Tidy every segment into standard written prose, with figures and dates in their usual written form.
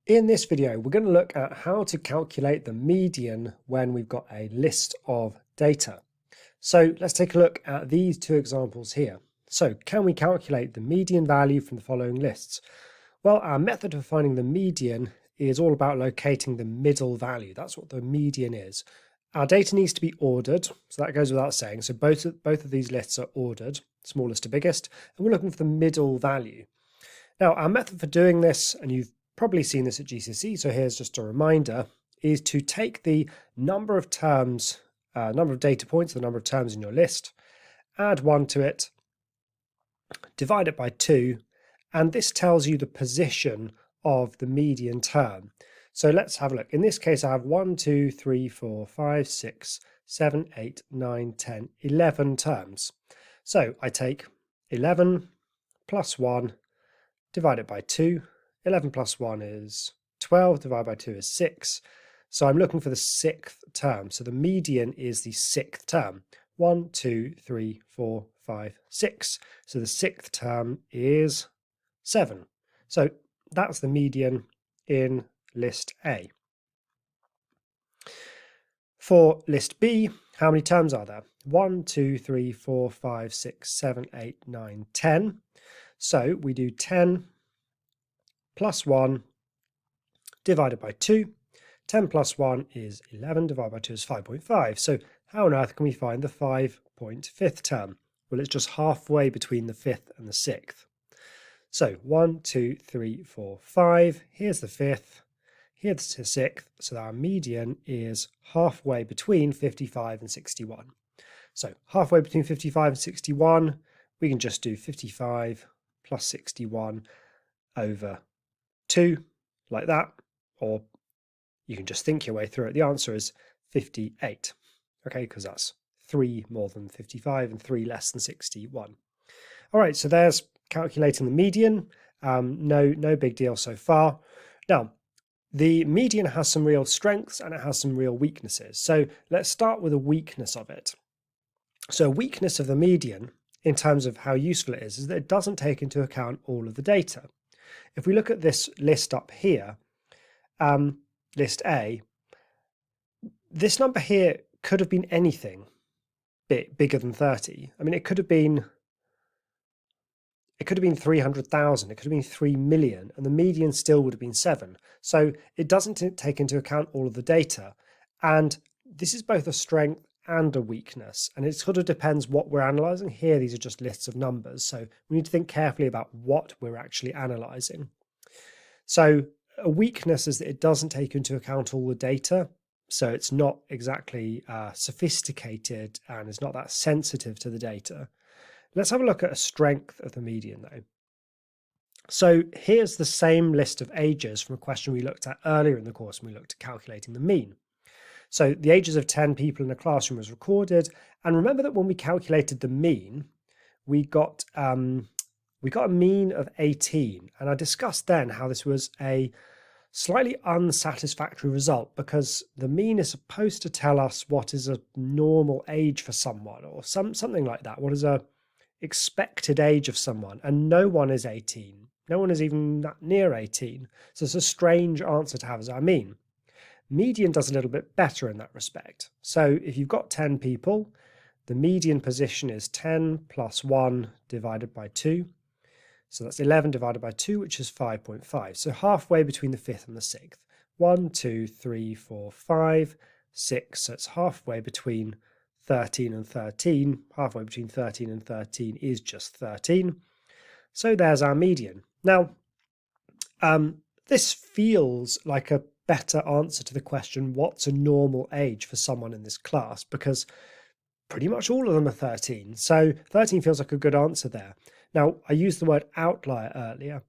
In this video, we're going to look at how to calculate the median when we've got a list of data. So let's take a look at these two examples here. So can we calculate the median value from the following lists? Well, our method of finding the median is all about locating the middle value. That's what the median is. Our data needs to be ordered, so that goes without saying. So both of these lists are ordered, smallest to biggest, and we're looking for the middle value. Now, our method for doing this, and you've probably seen this at GCSE, so here's just a reminder, is to take the number of terms, number of data points, the number of terms in your list, add 1 to it, divide it by 2, and this tells you the position of the median term. So let's have a look. In this case, I have 1, 2, 3, 4, 5, 6, 7, 8, 9, 10, 11 terms. So I take 11 plus 1, divide it by 2. 11 plus 1 is 12, divided by 2 is 6. So I'm looking for the sixth term. So the median is the sixth term. 1, 2, 3, 4, 5, 6. So the sixth term is 7. So that's the median in list A. For list B, how many terms are there? 1, 2, 3, 4, 5, 6, 7, 8, 9, 10. So we do 10 plus 1 divided by 2. 10 plus 1 is 11, divided by 2 is 5.5. So how on earth can we find the 5.5th term? Well, it's just halfway between the 5th and the 6th. So 1, 2, 3, 4, 5. Here's the 5th. Here's the 6th. So our median is halfway between 55 and 61. So halfway between 55 and 61, we can just do 55 plus 61 over 2, like that, or you can just think your way through it. The answer is 58, okay, because that's 3 more than 55 and 3 less than 61. All right, so there's calculating the median. No big deal so far. Now, the median has some real strengths and it has some real weaknesses. So let's start with a weakness of it. So a weakness of the median, in terms of how useful it is that it doesn't take into account all of the data. If we look at this list up here, list A, this number here could have been anything bigger than 30. I mean, it could have been 300,000, it could have been 3 million, and the median still would have been 7. So it doesn't take into account all of the data. And this is both a strength and a weakness, and it sort of depends what we're analysing. Here, these are just lists of numbers, so we need to think carefully about what we're actually analysing. So a weakness is that it doesn't take into account all the data, so it's not exactly sophisticated and it's not that sensitive to the data. Let's have a look at a strength of the median though. So here's the same list of ages from a question we looked at earlier in the course when we looked at calculating the mean. So the ages of 10 people in a classroom was recorded, and remember that when we calculated the mean, we got a mean of 18, and I discussed then how this was a slightly unsatisfactory result because the mean is supposed to tell us what is a normal age for someone, or something like that. What is a expected age of someone, and no one is 18. No one is even that near 18. So it's a strange answer to have as our mean. Median does a little bit better in that respect. So if you've got 10 people, the median position is 10 plus 1 divided by 2. So that's 11 divided by 2, which is 5.5. So halfway between the 5th and the 6th. 1, 2, 3, 4, 5, 6. So it's halfway between 13 and 13. Halfway between 13 and 13 is just 13. So there's our median. Now, this feels like a better answer to the question, what's a normal age for someone in this class? Because pretty much all of them are 13. So 13 feels like a good answer there. Now, I used the word outlier earlier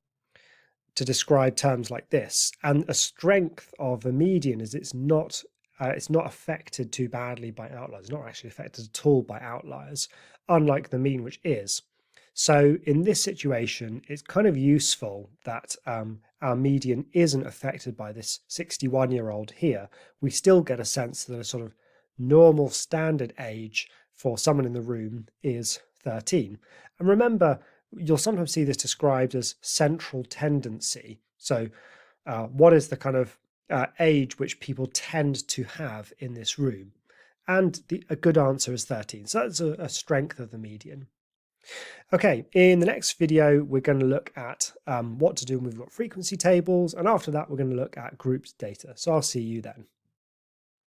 to describe terms like this. And a strength of the median is it's not affected too badly by outliers. It's not actually affected at all by outliers, unlike the mean, which is. So in this situation, it's kind of useful that our median isn't affected by this 61-year-old here. We still get a sense that a sort of normal standard age for someone in the room is 13. And remember, you'll sometimes see this described as central tendency. So what is the kind of age which people tend to have in this room? And a good answer is 13. So that's a strength of the median. Okay, in the next video, we're going to look at what to do when we've got frequency tables. And after that, we're going to look at grouped data. So I'll see you then.